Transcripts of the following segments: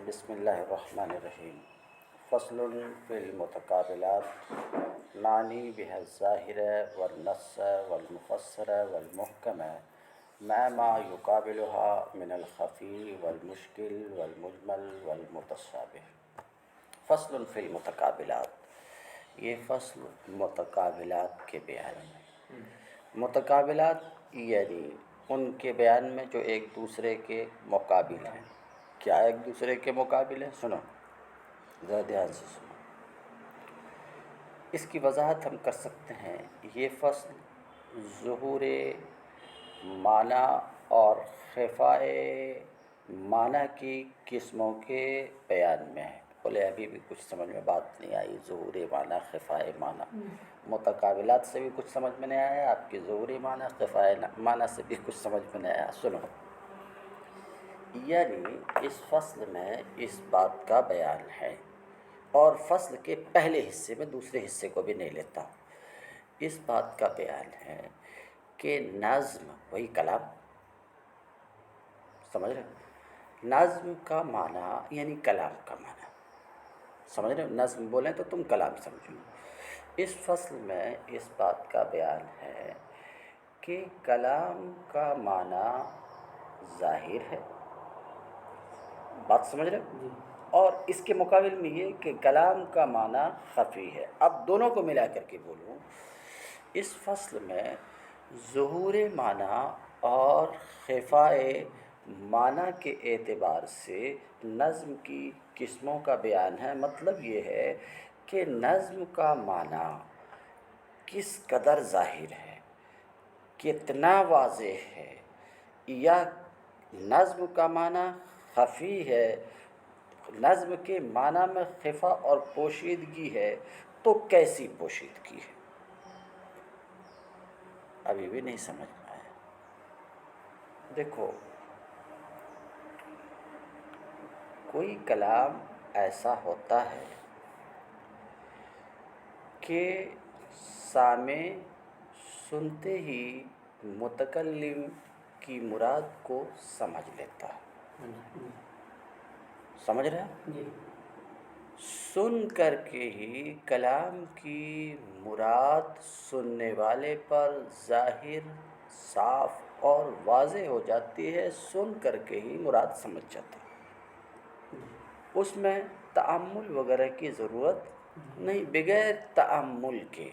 بسم اللہ الرحمن الرحیم فصل فی المتقابلات نعنی بها الظاہر والنص والمفسر والمحکم مع ما یقابلها من الخفی والمشکل والمجمل والمتشابہ۔ فصل فی المتقابلات، یہ فصل متقابلات کے بیان میں، متقابلات یعنی ان کے بیان میں جو ایک دوسرے کے مقابل ہیں۔ کیا ایک دوسرے کے مقابل ہیں؟ سنو ذرا دھیان سے سنو، اس کی وضاحت ہم کر سکتے ہیں۔ یہ فصل ظہور معنی اور خفائے معنی کی قسموں کے بیان میں ہے۔ بولے ابھی بھی کچھ سمجھ میں بات نہیں آئی؟ ظہور معنی، خفائے معنی، متقابلات سے بھی کچھ سمجھ میں نہیں آیا آپ کی؟ ظہور معنی، خفائے معنی سے بھی کچھ سمجھ میں نہیں آیا؟ سنو، یعنی اس فصل میں اس بات کا بیان ہے، اور فصل کے پہلے حصے میں دوسرے حصے کو بھی نہیں لیتا ہوں۔ اس بات کا بیان ہے کہ نظم وہی کلام، سمجھ رہے ہو؟ نظم کا معنی یعنی کلام کا معنی، سمجھ رہے ہو؟ نظم بولیں تو تم کلام سمجھو۔ اس فصل میں اس بات کا بیان ہے کہ کلام کا معنی ظاہر ہے، بات سمجھ رہے ہو؟ اور اس کے مقابل میں یہ کہ کلام کا معنی خفی ہے۔ اب دونوں کو ملا کر کے بولوں، اس فصل میں ظہور معنی اور خفائے معنی کے اعتبار سے نظم کی قسموں کا بیان ہے۔ مطلب یہ ہے کہ نظم کا معنی کس قدر ظاہر ہے، کتنا واضح ہے، یا نظم کا معنی خفی ہے، نظم کے معنی میں خفا اور پوشیدگی ہے، تو کیسی پوشیدگی ہے؟ ابھی بھی نہیں سمجھ میں آیا؟ دیکھو، کوئی کلام ایسا ہوتا ہے کہ سامع سنتے ہی متکلم کی مراد کو سمجھ لیتا ہے، سمجھ رہے ہیں؟ سن کر کے ہی کلام کی مراد سننے والے پر ظاہر، صاف اور واضح ہو جاتی ہے، سن کر کے ہی مراد سمجھ جاتا ہے، اس میں تأمل وغیرہ کی ضرورت نہیں، بغیر تأمل کے۔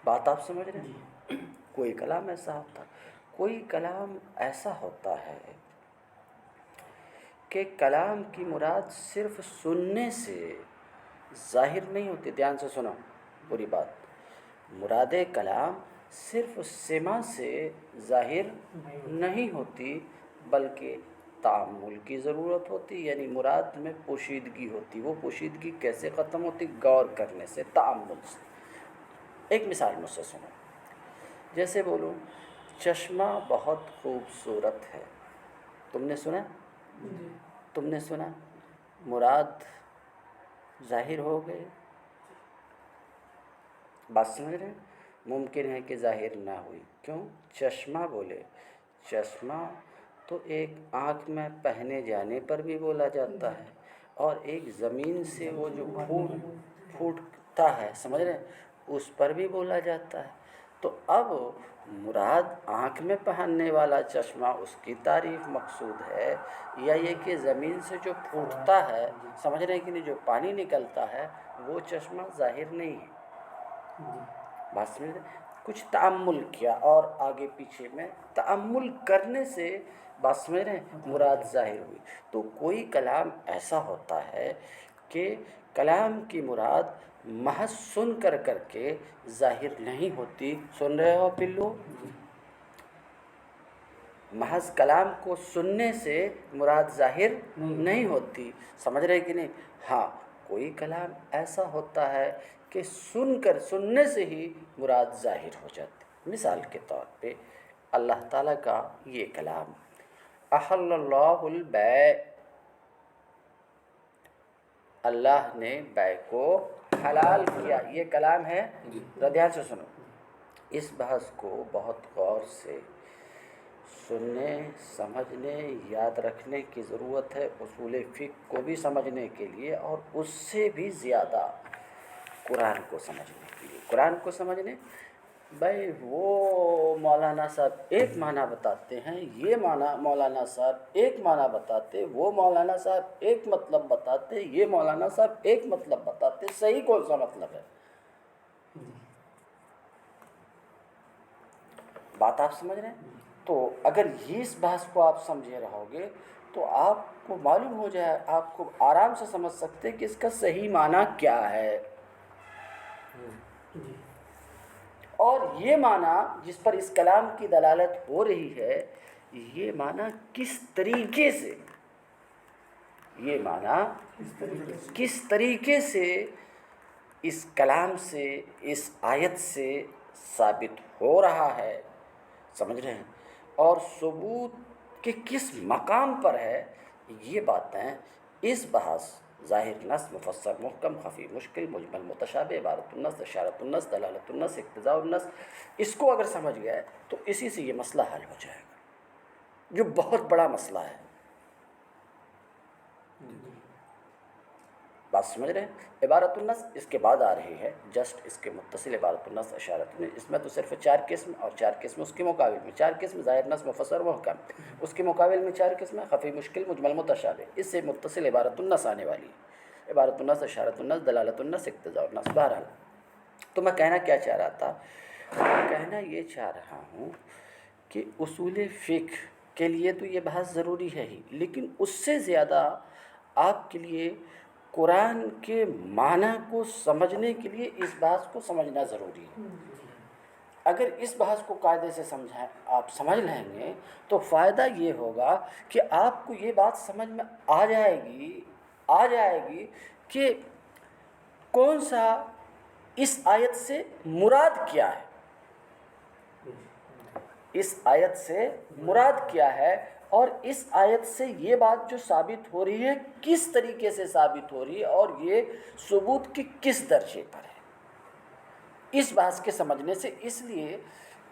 بات آپ سمجھ رہے ہیں؟ کوئی کلام ایسا ہوتا ہے، کوئی کلام ایسا ہوتا ہے کہ کلام کی مراد صرف سننے سے ظاہر نہیں ہوتی۔ دھیان سے سنو پوری بات، مراد کلام صرف سماع سے ظاہر نہیں ہوتی، بلکہ تأمل کی ضرورت ہوتی، یعنی مراد میں پوشیدگی ہوتی۔ وہ پوشیدگی کیسے ختم ہوتی؟ غور کرنے سے، تأمل سے۔ ایک مثال مجھ سے سنو، جیسے بولوں چشمہ بہت خوبصورت ہے، تم نے سنا؟ تم نے سنا، مراد ظاہر ہو گئے، بات سمجھ رہے ہیں؟ ممکن ہے کہ ظاہر نہ ہوئی، کیوں؟ چشمہ بولے، چشمہ تو ایک آنکھ میں پہنے جانے پر بھی بولا جاتا ہے، اور ایک زمین سے وہ جو پھوٹتا ہے، سمجھ رہے ہیں، اس پر بھی بولا جاتا ہے۔ تو اب مراد آنکھ میں پہننے والا چشمہ، اس کی تعریف مقصود ہے، یا یہ کہ زمین سے جو پھوٹتا ہے، سمجھ رہے ہیں کہ نہیں، جو پانی نکلتا ہے، وہ چشمہ ظاہر نہیں ہے، بات سمجھ رہے ہیں؟ کچھ تأمل کیا، اور آگے پیچھے میں تأمل کرنے سے، بات سمجھ رہے ہیں، مراد ظاہر ہوئی۔ تو کوئی کلام ایسا ہوتا ہے کہ کلام کی مراد محض سن کر کے ظاہر نہیں ہوتی۔ سن رہے ہو پلو؟ محض کلام کو سننے سے مراد ظاہر نہیں ہوتی، سمجھ رہے کہ نہیں؟ ہاں، کوئی کلام ایسا ہوتا ہے کہ سننے سے ہی مراد ظاہر ہو جاتی۔ مثال کے طور پہ اللہ تعالیٰ کا یہ کلام، احل اللہ البیع، اللہ نے بیع کو حلال کیا، یہ کلام ہے۔ ذرا دھیان سے سنو، اس بحث کو بہت غور سے سننے، سمجھنے، یاد رکھنے کی ضرورت ہے اصول فقہ کو بھی سمجھنے کے لیے، اور اس سے بھی زیادہ قرآن کو سمجھنے کے لیے۔ قرآن کو سمجھنے، بھائی وہ مولانا صاحب ایک معنی بتاتے ہیں، یہ معنی مولانا صاحب ایک معنی بتاتے، وہ مولانا صاحب ایک مطلب بتاتے، یہ مولانا صاحب ایک مطلب بتاتے، صحیح کون سا مطلب ہے؟ بات آپ سمجھ رہے ہیں؟ تو اگر یہ اس بحث کو آپ سمجھے رہو گے تو آپ کو معلوم ہو جائے، آپ کو آرام سے سمجھ سکتے کہ اس کا صحیح معنی کیا ہے، اور یہ معنی جس پر اس کلام کی دلالت ہو رہی ہے، یہ معنی کس طریقے سے، یہ معنی کس طریقے سے اس کلام سے، اس آیت سے ثابت ہو رہا ہے، سمجھ رہے ہیں، اور ثبوت کے کس مقام پر ہے، یہ باتیں اس بحث ظاہر نص، مفسر محکم، خفی مشکل، مجمل متشابہ، عبارت النص، اشارت النص، دلالت النص، اقتضاء النص، اس کو اگر سمجھ گئے تو اسی سے یہ مسئلہ حل ہو جائے گا، جو بہت بڑا مسئلہ ہے۔ بات سمجھ رہے ہیں؟ عبارت النص اس کے بعد آ رہی ہے، جسٹ اس کے متصل عبارت النص، اشارت النص، اس میں تو صرف 4 قسم، اور 4 قسم اس کے مقابل میں 4 قسم ظاہر نص، مفسر محکم، اس کے مقابل میں 4 قسمیں خفی مشکل، مجمل متشابہ، اس سے متصل عبارت النص آنے والی ہے، عبارت النص، اشارت النص، دلالت النص، اقتضاء النص۔ بہرحال تو میں کہنا کیا چاہ رہا تھا، کہنا یہ چاہ رہا ہوں کہ اصول فقہ کے لیے تو یہ بحث ضروری ہے ہی، لیکن اس سے زیادہ آپ کے لیے قرآن کے معنی کو سمجھنے کے لیے اس بحث کو سمجھنا ضروری ہے۔ اگر اس بحث کو قاعدے سے آپ سمجھ لیں گے تو فائدہ یہ ہوگا کہ آپ کو یہ بات سمجھ میں آ جائے گی کہ کون سا اس آیت سے مراد کیا ہے، اس آیت سے مراد کیا ہے، اور اس آیت سے یہ بات جو ثابت ہو رہی ہے کس طریقے سے ثابت ہو رہی ہے، اور یہ ثبوت کی کس درجے پر ہے، اس بحث کے سمجھنے سے۔ اس لیے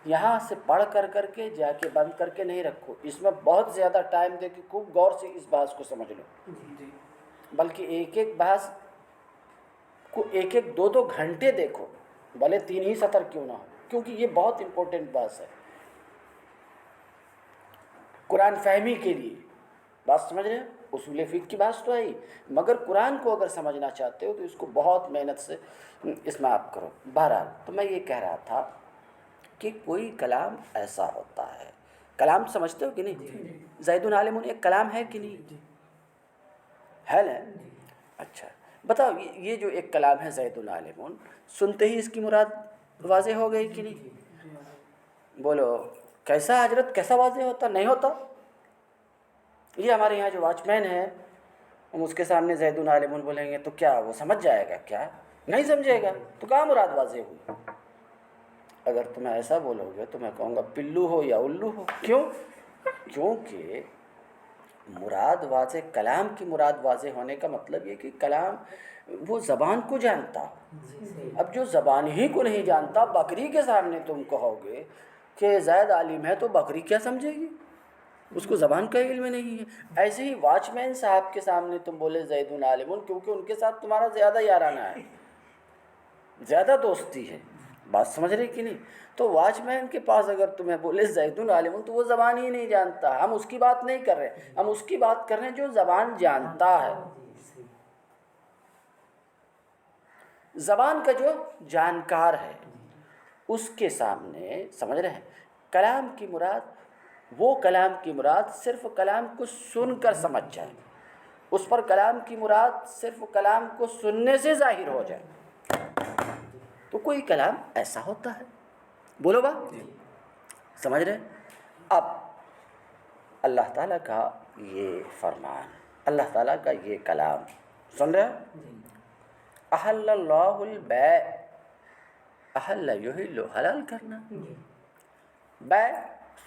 یہاں سے پڑھ کر کے جا کے بند کر کے نہیں رکھو، اس میں بہت زیادہ ٹائم دے کے خوب غور سے اس بحث کو سمجھ لو، بلکہ ایک ایک بحث کو ایک 2 گھنٹے دیکھو، بھلے 3 ہی سطر کیوں نہ ہو، کیونکہ یہ بہت امپورٹنٹ بحث ہے قرآن فہمی کے لیے۔ بات سمجھ رہے ہیں؟ اصول فقہ کی بات تو ہے ہی، مگر قرآن کو اگر سمجھنا چاہتے ہو تو اس کو بہت محنت سے اس میں آپ کرو۔ بہرحال تو میں یہ کہہ رہا تھا کہ کوئی کلام ایسا ہوتا ہے، کلام سمجھتے ہو کہ نہیں؟ زید عالم ایک کلام ہے کہ نہیں؟ ہے نا؟ اچھا بتاؤ، یہ جو ایک کلام ہے زید عالم، سنتے ہی اس کی مراد واضح ہو گئی کہ نہیں؟ بولو کیسا حضرت، کیسا واضح ہوتا؟ نہیں ہوتا؟ یہ ہمارے یہاں جو واچ مین ہے، ہم اس کے سامنے زید عالم بولیں گے تو کیا وہ سمجھ جائے گا؟ کیا نہیں سمجھے گا؟ تو کہاں مراد واضح ہوئی؟ اگر تمہیں ایسا بولو گے تو میں کہوں گا پلو ہو یا الو ہو۔ کیوں؟ کیونکہ مراد واضح، کلام کی مراد واضح ہونے کا مطلب یہ کہ کلام وہ زبان کو جانتا ہو۔ اب جو زبان ہی کو نہیں جانتا، بکری کے سامنے تم کہو گے کہ زید عالم ہے تو بکری کیا سمجھے گی؟ اس کو زبان کا علم نہیں ہے۔ ایسے ہی واچ مین صاحب کے سامنے تم بولے زید عالم، کیونکہ ان کے ساتھ تمہارا زیادہ یارانہ ہے، زیادہ دوستی ہے۔ بات سمجھ رہے کہ نہیں؟ تو واچ مین کے پاس اگر تمہیں بولے زید عالم تو وہ زبان ہی نہیں جانتا۔ ہم اس کی بات نہیں کر رہے، ہم اس کی بات کر رہے ہیں جو زبان جانتا ہے، زبان کا جو جانکار ہے، اس کے سامنے سمجھ رہے ہیں کلام کی مراد، وہ کلام کی مراد صرف کلام کو سن کر سمجھ جائے، اس پر کلام کی مراد صرف کلام کو سننے سے ظاہر ہو جائے، تو کوئی کلام ایسا ہوتا ہے۔ بولو با سمجھ رہے؟ اب اللہ تعالیٰ کا یہ فرمان، اللہ تعالیٰ کا یہ کلام سن رہے؟ احل اللہ البیع، احل یحل حلال کرنا، بیع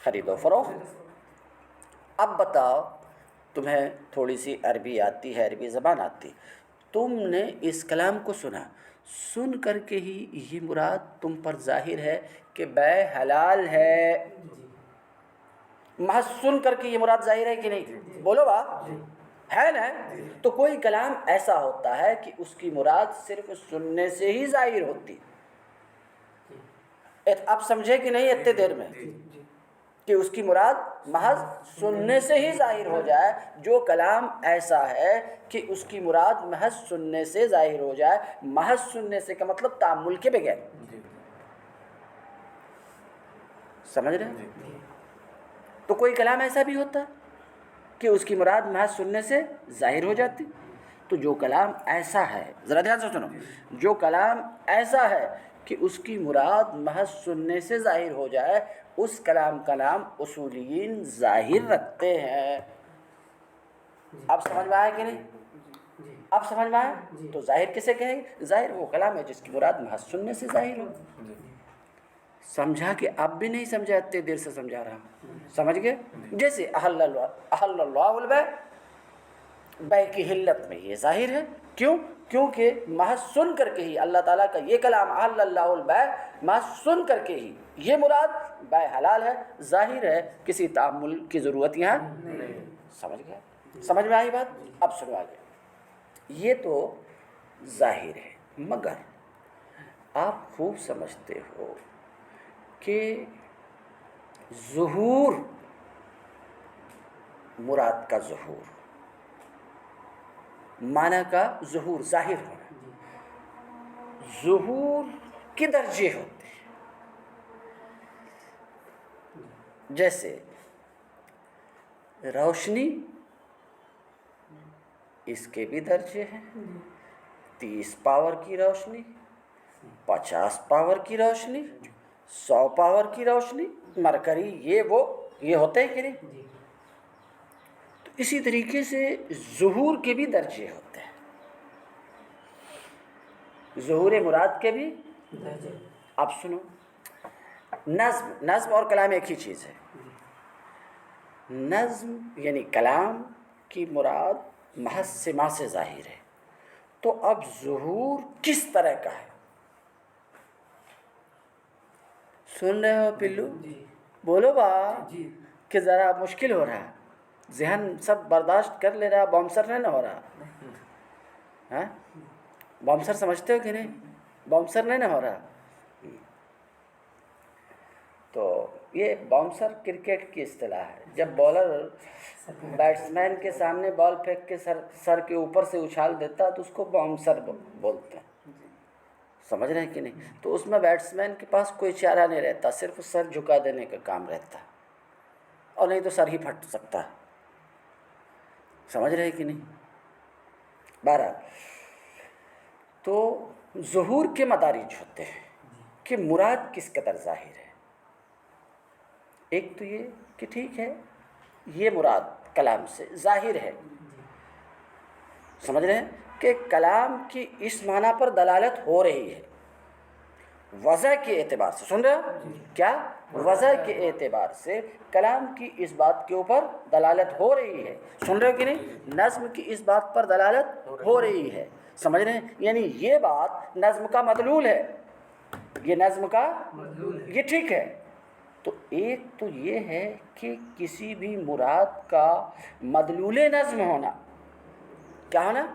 خرید و فروخت۔ اب بتاؤ، تمہیں تھوڑی سی عربی آتی ہے، عربی زبان آتی، تم نے اس کلام کو سنا، سن کر کے ہی یہ مراد تم پر ظاہر ہے کہ بیع حلال ہے، محض سن کر کے یہ مراد ظاہر ہے کہ نہیں؟ بولو بات ہے نا؟ تو کوئی کلام ایسا ہوتا ہے کہ اس کی مراد صرف سننے سے ہی ظاہر ہوتی. اب سمجھے کہ نہیں اتنے دیر میں کہ اس کی مراد محض سننے سے ہی ظاہر ہو جائے؟ جو کلام ایسا ہے کہ اس کی مراد محض سننے سے ظاہر ہو جائے، محض سننے سے کا مطلب تأمل کے بغیر. سمجھ رہے ہیں؟ تو کوئی کلام ایسا بھی ہوتا ہے کہ اس کی مراد محض سننے سے ظاہر ہو جاتی. تو جو کلام ایسا ہے، ذرا دھیان سے سنو، جو کلام ایسا ہے کہ اس کی مراد محض سننے سے ظاہر ہو جائے، اس کلام کا نام اصولیین ظاہر رکھتے ہیں. اب سمجھ میں آیا کہ نہیں؟ اب سمجھ میں آیا؟ تو ظاہر کسے کہیں گے؟ ظاہر وہ کلام ہے جس کی مراد محض سننے سے ظاہر ہو. سمجھا کہ اب بھی نہیں سمجھا؟ اتنے دیر سے سمجھا رہا ہوں. سمجھ گئے؟ جیسے احل اللہ البیع، بیع کی حلت میں یہ ظاہر ہے. کیوں؟ کیونکہ محض سن کر کے ہی اللہ تعالیٰ کا یہ کلام احل اللہ البیع، محض سن کر کے ہی یہ مراد بیع حلال ہے، ظاہر ہے، کسی تأمل کی ضرورت یہاں نہیں. سمجھ گئے؟ سمجھ میں آئی بات؟ اب سنو آگے. یہ تو ظاہر ہے، مگر آپ خوب سمجھتے ہو کہ ظہور، مراد کا ظہور، معنی کا ظہور، ظاہر ہونا، ظہور کے درجے ہوتے ہیں. جیسے روشنی، اس کے بھی درجے ہیں. 30 پاور کی روشنی، 50 پاور کی روشنی، 100 پاور کی روشنی، مرکری، یہ ہوتے ہیں کہ نہیں؟ تو اسی طریقے سے ظہور کے بھی درجے ہوتے ہیں، ظہور مراد کے بھی. اب سنو، نظم اور کلام ایک ہی چیز ہے. نظم یعنی کلام کی مراد محض سماع سے ظاہر ہے. تو اب ظہور کس طرح کا ہے؟ سن رہے ہو پلو؟ بولو با کہ ذرا مشکل ہو رہا ہے، ذہن سب برداشت کر لے رہا، بامسر نہیں نہ ہو رہا. ہاں بامسر سمجھتے ہو کہ نہیں؟ بامسر نہیں نہ ہو رہا. تو یہ باؤنسر کرکٹ کی اصطلاح ہے. جب بالر بیٹسمین کے سامنے بال پھینک کے سر کے اوپر سے اچھال دیتا ہے تو اس کو باؤنسر بولتے ہیں. سمجھ رہے ہیں کہ نہیں؟ تو اس میں بیٹسمین کے پاس کوئی چارہ نہیں رہتا، صرف سر جھکا دینے کا کام رہتا ہے، اور نہیں تو سر ہی پھٹ سکتا ہے. سمجھ رہے ہیں کہ نہیں؟ بہرحال، تو ظہور کے مدارج ہوتے ہیں کہ مراد کس قدر ظاہر ہے. ایک تو یہ کہ ٹھیک ہے یہ مراد کلام سے ظاہر ہے، سمجھ رہے ہیں کہ کلام کی اس معنی پر دلالت ہو رہی ہے وضع کے اعتبار سے. سن رہے ہو کیا؟ وضع کے اعتبار سے کلام کی اس بات کے اوپر دلالت ہو رہی ہے. سن رہے ہو کہ نہیں؟ نظم کی اس بات پر دلالت ہو رہی ہے. سمجھ رہے ہیں؟ یعنی یہ بات نظم کا مدلول ہے، یہ نظم کا یہ ٹھیک ہے. تو ایک تو یہ ہے کہ کسی بھی مراد کا مدلول نظم ہونا، کیا ہونا؟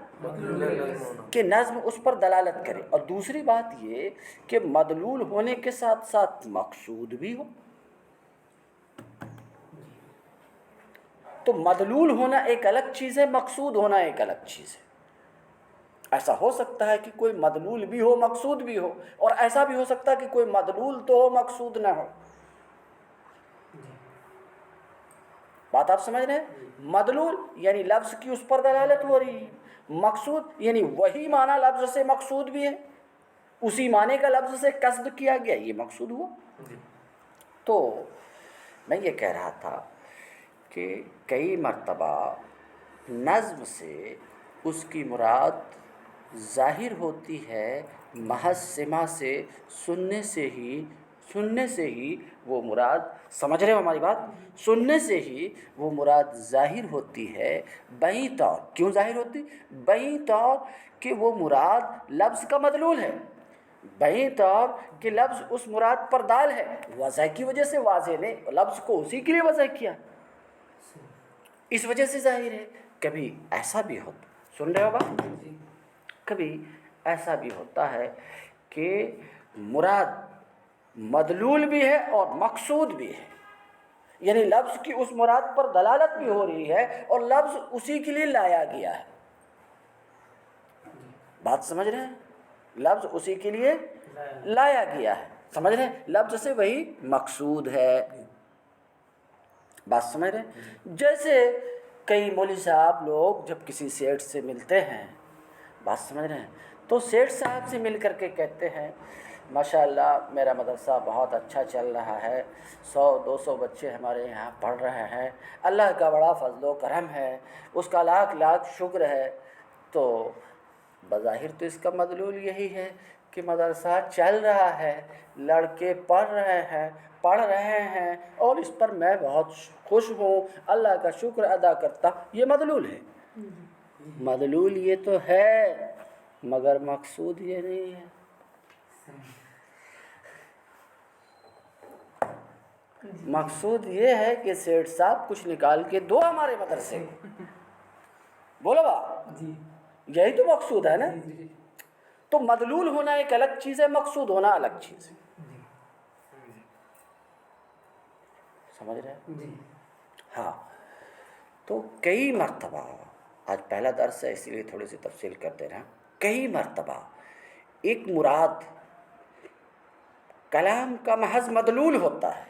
کہ نظم اس پر دلالت کرے. اور دوسری بات یہ کہ مدلول ہونے کے ساتھ ساتھ مقصود بھی ہو. تو مدلول ہونا ایک الگ چیز ہے، مقصود ہونا ایک الگ چیز ہے. ایسا ہو سکتا ہے کہ کوئی مدلول بھی ہو مقصود بھی ہو، اور ایسا بھی ہو سکتا ہے کہ کوئی مدلول تو ہو مقصود نہ ہو. بات آپ سمجھ رہے ہیں؟ مدلول یعنی لفظ کی اس پر دلالت ہو رہی ہے، مقصود یعنی وہی معنی لفظ سے مقصود بھی ہے، اسی معنی کا لفظ سے قصد کیا گیا، یہ مقصود ہوا. تو میں یہ کہہ رہا تھا کہ کئی مرتبہ نظم سے اس کی مراد ظاہر ہوتی ہے محض سماع سے، سننے سے ہی وہ مراد، سمجھ رہے ہو ہماری بات؟ سننے سے ہی وہ مراد ظاہر ہوتی ہے بعین طور. کیوں ظاہر ہوتی؟ بعین طور کہ وہ مراد لفظ کا مدلول ہے، بعین طور کہ لفظ اس مراد پر دال ہے. وضع کی وجہ سے واضح نے لفظ کو اسی کے لیے وضع کیا. اس وجہ سے ظاہر ہے. کبھی ایسا بھی ہوتا، سن رہے ہو بات، کبھی ایسا بھی ہوتا ہے کہ مراد مدلول بھی ہے اور مقصود بھی ہے، یعنی لفظ کی اس مراد پر دلالت بھی ہو رہی ہے اور لفظ اسی کے لیے لایا گیا ہے. بات سمجھ رہے ہیں؟ لفظ اسی کے لیے لایا گیا ہے، سمجھ رہے ہیں؟ لفظ سے وہی مقصود ہے. بات سمجھ رہے ہیں؟ جیسے کئی مولوی صاحب لوگ جب کسی سیٹھ سے ملتے ہیں، بات سمجھ رہے ہیں، تو سیٹھ صاحب سے مل کر کے کہتے ہیں ماشاء اللہ میرا مدرسہ بہت اچھا چل رہا ہے، 100-200 بچے ہمارے یہاں پڑھ رہے ہیں، اللہ کا بڑا فضل و کرم ہے، اس کا لاکھ لاکھ شکر ہے. تو بظاہر تو اس کا مدلول یہی ہے کہ مدرسہ چل رہا ہے، لڑکے پڑھ رہے ہیں اور اس پر میں بہت خوش ہوں، اللہ کا شکر ادا کرتا. یہ مدلول ہے. مدلول یہ تو ہے مگر مقصود یہ نہیں ہے. مقصود یہ ہے کہ سیٹھ صاحب کچھ نکال کے دو ہمارے مدرسے کو. بولو با، یہی تو مقصود ہے نا. تو مدلول ہونا ایک الگ چیز ہے، مقصود ہونا الگ چیز ہے. سمجھ رہے ہیں؟ ہاں. تو کئی مرتبہ، آج پہلا درس ہے اسی لیے تھوڑی سی تفصیل کر دے رہا ہوں، کئی مرتبہ ایک مراد کلام کا محض مدلول ہوتا ہے،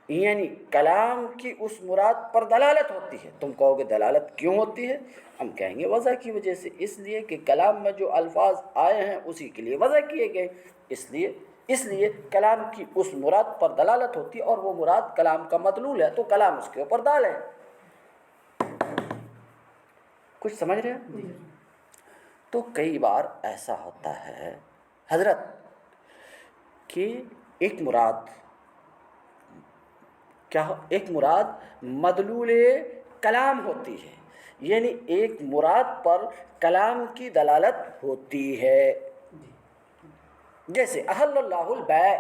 یعنی کلام کی اس مراد پر دلالت ہوتی ہے. تم کہو گے دلالت کیوں ہوتی ہے؟ ہم کہیں گے وضع کی وجہ سے، اس لیے کہ کلام میں جو الفاظ آئے ہیں اسی کے لیے وضع کیے گئے، اس لیے کلام کی اس مراد پر دلالت ہوتی ہے، اور وہ مراد کلام کا مدلول ہے تو کلام اس کے اوپر دال ہے. کچھ سمجھ رہے ہیں؟ تو کئی بار ایسا ہوتا ہے حضرت کہ ایک مراد مدلول کلام ہوتی ہے، یعنی ایک مراد پر کلام کی دلالت ہوتی ہے. جیسے احل اللہ البیع،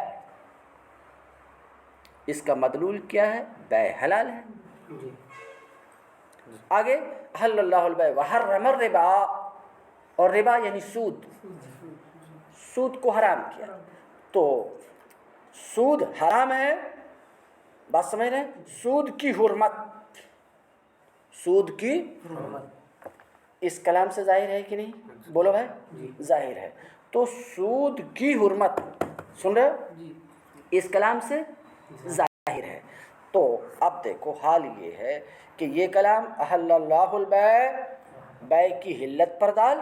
اس کا مدلول کیا ہے؟ بیع حلال ہے. آگے احل اللہ البیع وحرم الربا، اور ربا یعنی سود کو حرام کیا. تو سود حرام ہے، بات سمجھ رہے ہیں؟ سود کی حرمت اس کلام سے ظاہر ہے کہ نہیں؟ بولو بھائی. ظاہر ہے. تو سود کی حرمت، سن رہے ہو، اس کلام سے ظاہر ہے. تو اب دیکھو حال یہ ہے کہ یہ کلام احل اللہ البیع، بیع کی حلت پر دال،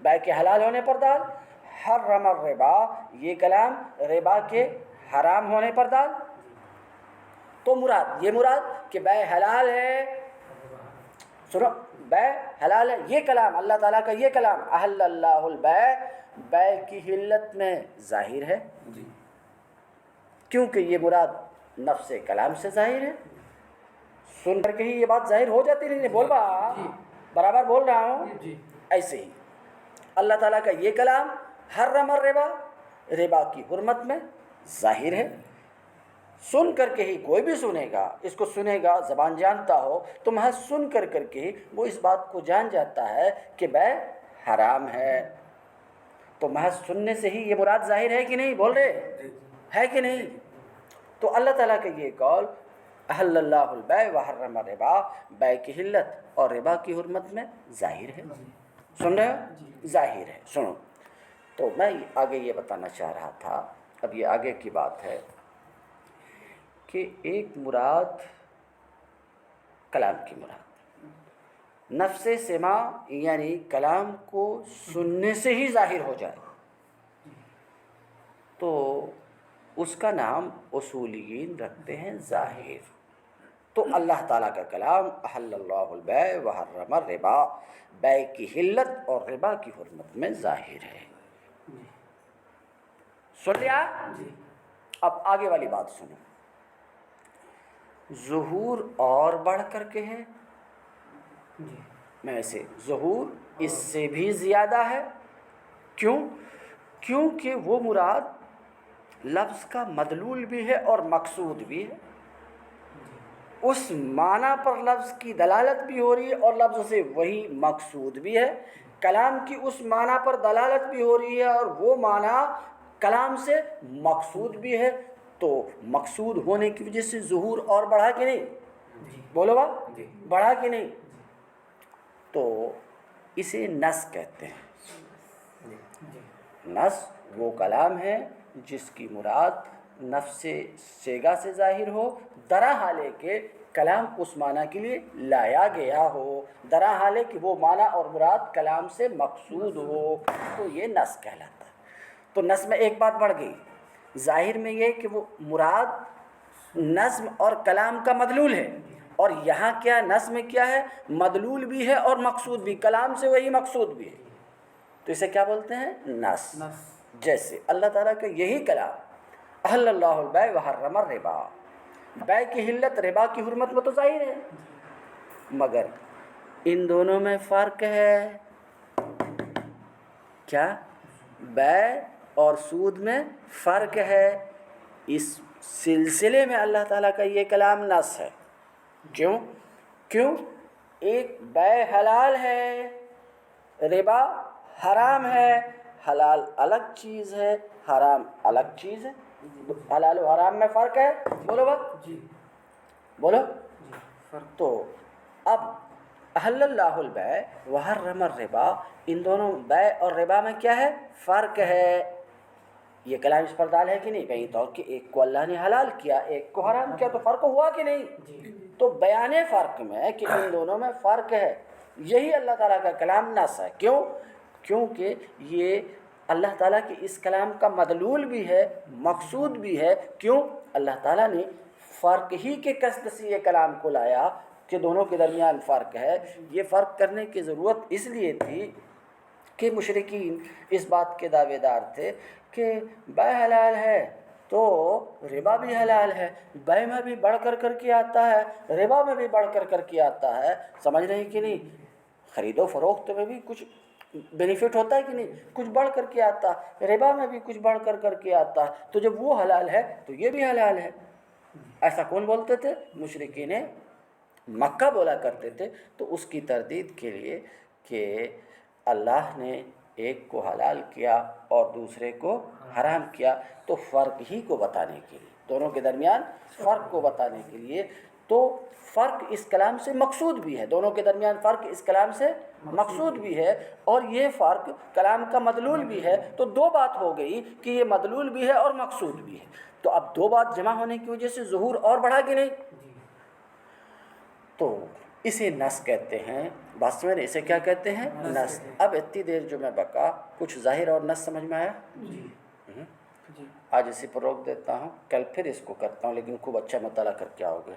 بیع کے حلال ہونے پر دال. حرم الربا، یہ کلام ربا کے حرام ہونے پر دال. تو مراد کہ بیع حلال ہے، سنو، بیع حلال ہے. یہ کلام اللہ تعالیٰ کا، یہ کلام احل اللہ البیع، بیع کی حلت میں ظاہر ہے، کیونکہ یہ مراد نفس کلام سے ظاہر ہے. سن کر کے ہی یہ بات ظاہر ہو جاتی نہیں. بول با، برابر بول رہا ہوں. ایسے ہی اللہ تعالیٰ کا یہ کلام حرم الربا، ربا کی حرمت میں ظاہر ہے. سن کر کے ہی کوئی بھی سنے گا، اس کو سنے گا، زبان جانتا ہو تو محض سن کر کے ہی وہ اس بات کو جان جاتا ہے کہ بیع حرام ہے. تو محض سننے سے ہی یہ مراد ظاہر ہے کہ نہیں؟ بول رہے ہے کہ نہیں؟ تو اللہ تعالیٰ کا یہ قول احل اللہ البیع وحرم الربا، بیع کی حلت اور ربا کی حرمت میں ظاہر ہے. سن رہے ہو؟ ظاہر ہے. سنو، تو میں آگے یہ بتانا چاہ رہا تھا، اب یہ آگے کی بات ہے کہ ایک مراد کلام کی مراد نفس سماع، یعنی کلام کو سننے سے ہی ظاہر ہو جائے، تو اس کا نام اصولیین رکھتے ہیں ظاہر. تو اللہ تعالیٰ کا کلام احل اللہ البیع وحرم الربا، بیع کی حلت اور ربا کی حرمت میں ظاہر ہے. سن لیا؟ اب آگے والی بات سنو. ظہور اور بڑھ کر کے ہے، میں سے ظہور اس سے بھی زیادہ ہے. کیونکہ وہ مراد لفظ کا مدلول بھی ہے اور مقصود بھی ہے. اس معنی پر لفظ کی دلالت بھی ہو رہی ہے اور لفظ سے وہی مقصود بھی ہے، کلام کی اس معنی پر دلالت بھی ہو رہی ہے اور وہ معنی کلام سے مقصود بھی ہے، تو مقصود ہونے کی وجہ سے ظہور اور بڑھا کہ نہیں؟ بولو با، بڑھا کہ نہیں؟ تو اسے نص کہتے ہیں۔ نص وہ کلام ہے جس کی مراد نفس سیغہ سے ظاہر ہو، درا حالے کہ کلام اس معنی کے لیے لایا گیا ہو، درا حالے کہ وہ معنی اور مراد کلام سے مقصود ہو، تو یہ نص کہلاتا ہے۔ تو نص میں ایک بات بڑھ گئی، ظاہر میں یہ کہ وہ مراد نظم اور کلام کا مدلول ہے، اور یہاں کیا نظم میں کیا ہے؟ مدلول بھی ہے اور مقصود بھی، کلام سے وہی مقصود بھی ہے، تو اسے کیا بولتے ہیں؟ نص۔ جیسے اللہ تعالیٰ کا یہی کلام احل اللہ البیع وحرم الربا، بیع کی حلت ربا کی حرمت میں تو ظاہر ہے، مگر ان دونوں میں فرق ہے۔ کیا؟ بیع اور سود میں فرق ہے، اس سلسلے میں اللہ تعالیٰ کا یہ کلام نص ہے۔ کیوں؟ ایک بیع حلال ہے، ربا حرام ہے، حلال الگ چیز ہے، حرام الگ چیز ہے، حلال و حرام میں فرق ہے، بولو بات جی، بولو تو اب احل اللہ البیع وحرم الربا، ان دونوں بیع اور ربا میں کیا ہے؟ فرق ہے۔ یہ کلام اس پر دال ہے کہ نہیں؟ بھئی طور کہ ایک کو اللہ نے حلال کیا، ایک کو حرام کیا، تو فرق ہوا کہ نہیں؟ تو بیان فرق میں کہ ان دونوں میں فرق ہے، یہی اللہ تعالیٰ کا کلام نص ہے۔ کیونکہ یہ اللہ تعالیٰ کے اس کلام کا مدلول بھی ہے، مقصود بھی ہے۔ کیوں؟ اللہ تعالیٰ نے فرق ہی کے قصد سے یہ کلام کو لایا کہ دونوں کے درمیان فرق ہے۔ یہ فرق کرنے کی ضرورت اس لیے تھی کہ مشرکین اس بات کے دعوے دار تھے کہ بیع حلال ہے تو ربا بھی حلال ہے، بیع میں بھی بڑھ کر کے آتا ہے، ربا میں بھی بڑھ کر کے آتا ہے، سمجھ رہے ہیں کہ نہیں؟ خرید و فروخت میں بھی کچھ بینیفٹ ہوتا ہے کہ نہیں؟ کچھ بڑھ کر کے آتا ہے، ربا میں بھی کچھ بڑھ کر کے آتا ہے، تو جب وہ حلال ہے تو یہ بھی حلال ہے۔ ایسا کون بولتے تھے؟ مشرکین مکہ بولا کرتے تھے۔ تو اس کی تردید کے لیے کہ اللہ نے ایک کو حلال کیا اور دوسرے کو حرام کیا، تو فرق ہی کو بتانے کے لیے، دونوں کے درمیان فرق کو بتانے کے لیے، تو فرق اس کلام سے مقصود بھی ہے، دونوں کے درمیان فرق اس کلام سے مقصود بھی ہے، اور یہ فرق کلام کا مدلول بھی ہے۔ تو دو بات ہو گئی کہ یہ مدلول بھی ہے اور مقصود بھی ہے، تو اب دو بات جمع ہونے کی وجہ سے ظہور اور بڑھا کہ نہیں؟ تو اسے نص کہتے ہیں۔ بات سمجھ رہے؟ اسے کیا کہتے ہیں؟ نص۔ اب اتنی دیر جو میں بکا، کچھ ظاہر اور نص سمجھ میں آیا؟ آج اسی پر روک دیتا ہوں، کل پھر اس کو کرتا ہوں، لیکن خوب اچھا مطالعہ کر کے آؤ گے۔